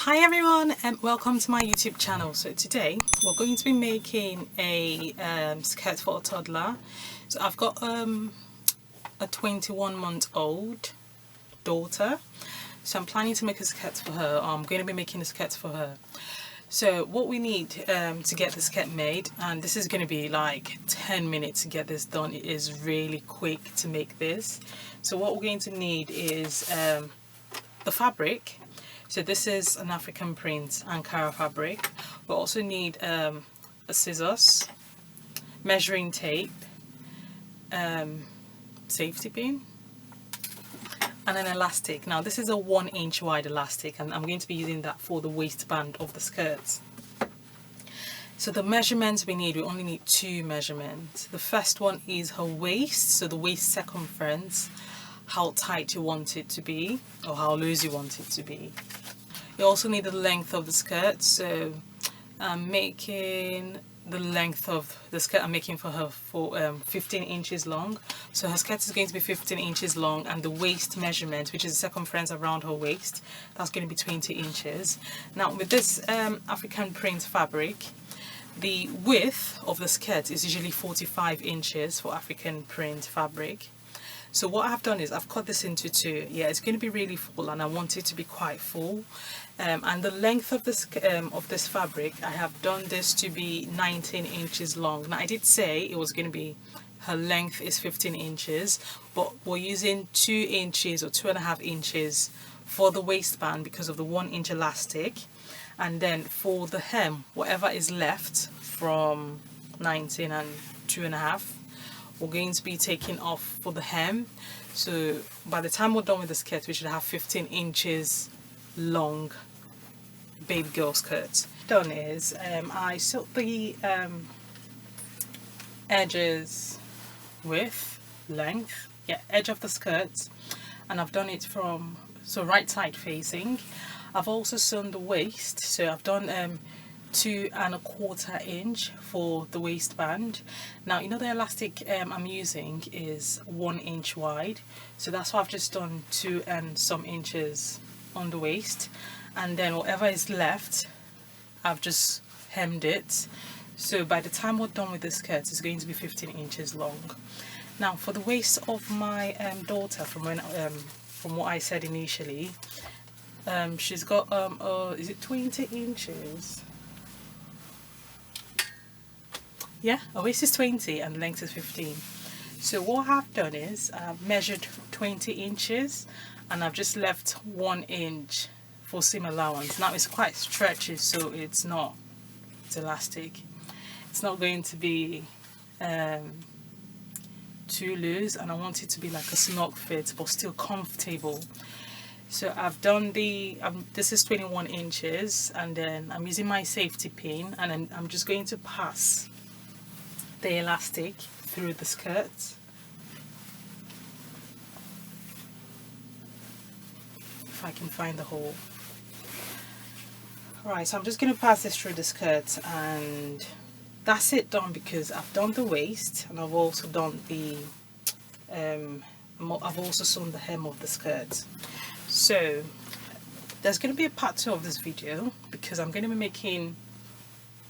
Hi everyone and welcome to my YouTube channel. So today we're going to be making a skirt for a toddler. So I've got a 21-month-old daughter, so I'm planning to make a skirt for her. I'm going to be making a skirt for her. So what we need to get the skirt made, and this is going to be like 10 minutes to get this done. It is really quick to make this. So what we're going to need is the fabric. So this is an African print Ankara fabric. We also need a scissors, measuring tape, safety pin, and an elastic. Now this is a 1 inch wide elastic, and I'm going to be using that for the waistband of the skirt. So the measurements we only need 2 measurements. The first one is her waist, so the waist circumference, how tight you want it to be or how loose you want it to be. You also need the length of the skirt, so I'm making the length of the skirt I'm making for her for 15 inches long. So her skirt is going to be 15 inches long, and the waist measurement, which is the circumference around her waist, that's going to be 20 inches. Now with this African print fabric, the width of the skirt is usually 45 inches for African print fabric. So what I've done is I've cut this into 2. Yeah, it's going to be really full, and I want it to be quite full. And the length of this fabric, I have done this to be 19 inches long. Now I did say it was going to be, her length is 15 inches, but we're using 2 inches or 2.5 inches for the waistband because of the 1 inch elastic. And then for the hem, whatever is left from 19 and 2.5, we're going to be taking off for the hem. So by the time we're done with the skirt, we should have 15 inches long baby girl skirt. Done is I sewed the edges with length, edge of the skirt, and I've done it from right side facing. I've also sewn the waist, so I've done 2.25 inch for the waistband. Now you know the elastic I'm using is 1 inch wide, so that's why I've just done 2 and some inches on the waist, and then whatever is left I've just hemmed it. So by the time we're done with the skirt, it's going to be 15 inches long. Now for the waist of my daughter, from what I said initially, she's got is it 20 inches? Yeah, her waist is 20 and length is 15. So what I've done is I've measured 20 inches and I've just left 1 inch for seam allowance. Now it's quite stretchy, so it's elastic. It's not going to be too loose, and I want it to be like a snug fit but still comfortable. So I've done this is 21 inches, and then I'm using my safety pin, and then I'm just going to pass the elastic through the skirt. If I can find the hole. Alright, so I'm just going to pass this through the skirt, and that's it done, because I've done the waist and I've also done the I've also sewn the hem of the skirt. So there's going to be a part 2 of this video, because I'm going to be making,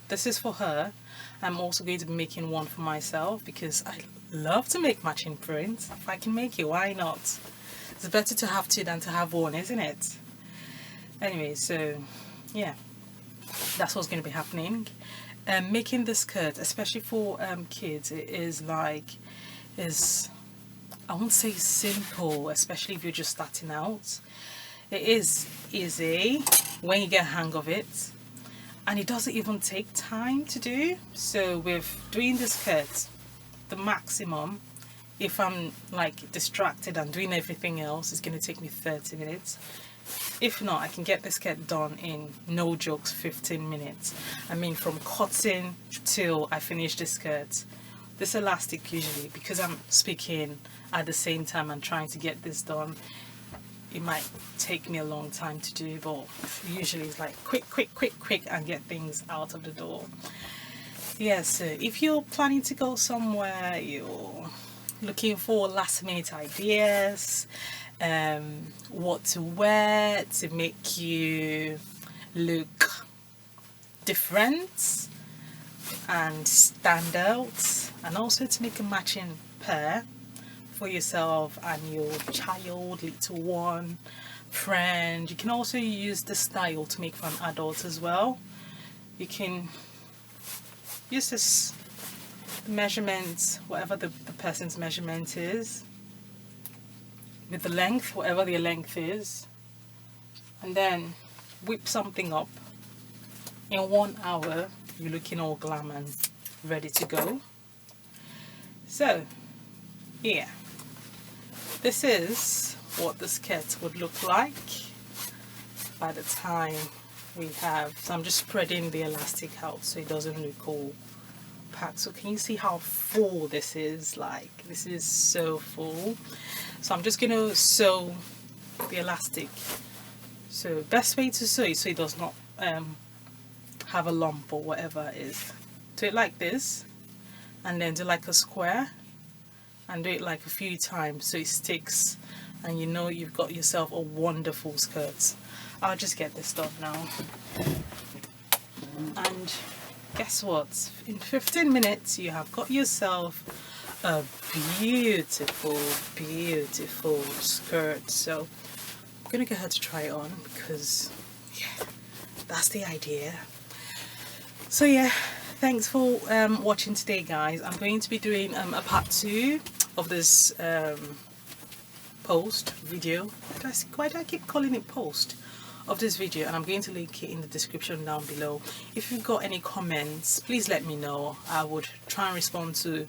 this is for her, I'm also going to be making one for myself, because I love to make matching prints. If I can make it, why not? It's better to have 2 than to have 1, isn't it? Anyway, so yeah, that's what's going to be happening. Making this skirt, especially for kids, it is I won't say simple, especially if you're just starting out. It is easy when you get a hang of it, and it doesn't even take time to do. So with doing the skirt, the maximum, if I'm like distracted and doing everything else, it's going to take me 30 minutes. If not, I can get the skirt done in, no jokes, 15 minutes. I mean, from cutting till I finish the skirt. This elastic, usually, because I'm speaking at the same time and trying to get this done, it might take me a long time to do, but usually it's like quick and get things out of the door. Yeah, so if you're planning to go somewhere, you're looking for last minute ideas, what to wear to make you look different and stand out, and also to make a matching pair for yourself and your child, little one, friend. You can also use the style to make for an adult as well. You can use this measurement, whatever the person's measurement is, with the length, whatever their length is, and then whip something up. In 1 hour you're looking all glam and ready to go. So yeah, this is what the skirt would look like by the time we have, so I'm just spreading the elastic out so it doesn't look all packed. So can you see how full this is? Like, this is so full. So I'm just going to sew the elastic. So best way to sew it so it does not have a lump or whatever it is. Do it like this, and then do like a square, and do it like a few times so it sticks, and you know you've got yourself a wonderful skirt. I'll just get this done now. And guess what? In 15 minutes you have got yourself a beautiful, beautiful skirt. So I'm gonna get her to try it on because yeah, that's the idea. So yeah, thanks for watching today, guys. I'm going to be doing a part 2 of this post video. Why do I keep calling it post? Of this video, and I'm going to link it in the description down below. If you've got any comments, please let me know. I would try and respond to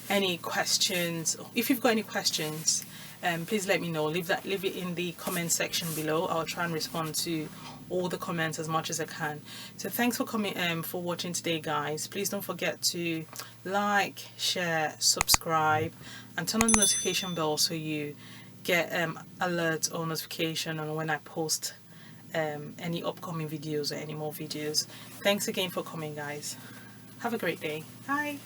any questions. If you've got any questions, please let me know. Leave it in the comment section below. I'll try and respond to all the comments as much as I can. So thanks for coming for watching today, guys. Please don't forget to like, share, subscribe, and turn on the notification bell so you get alert or notification on when I post any upcoming videos or any more videos. Thanks again for coming, guys. Have a great day. Bye.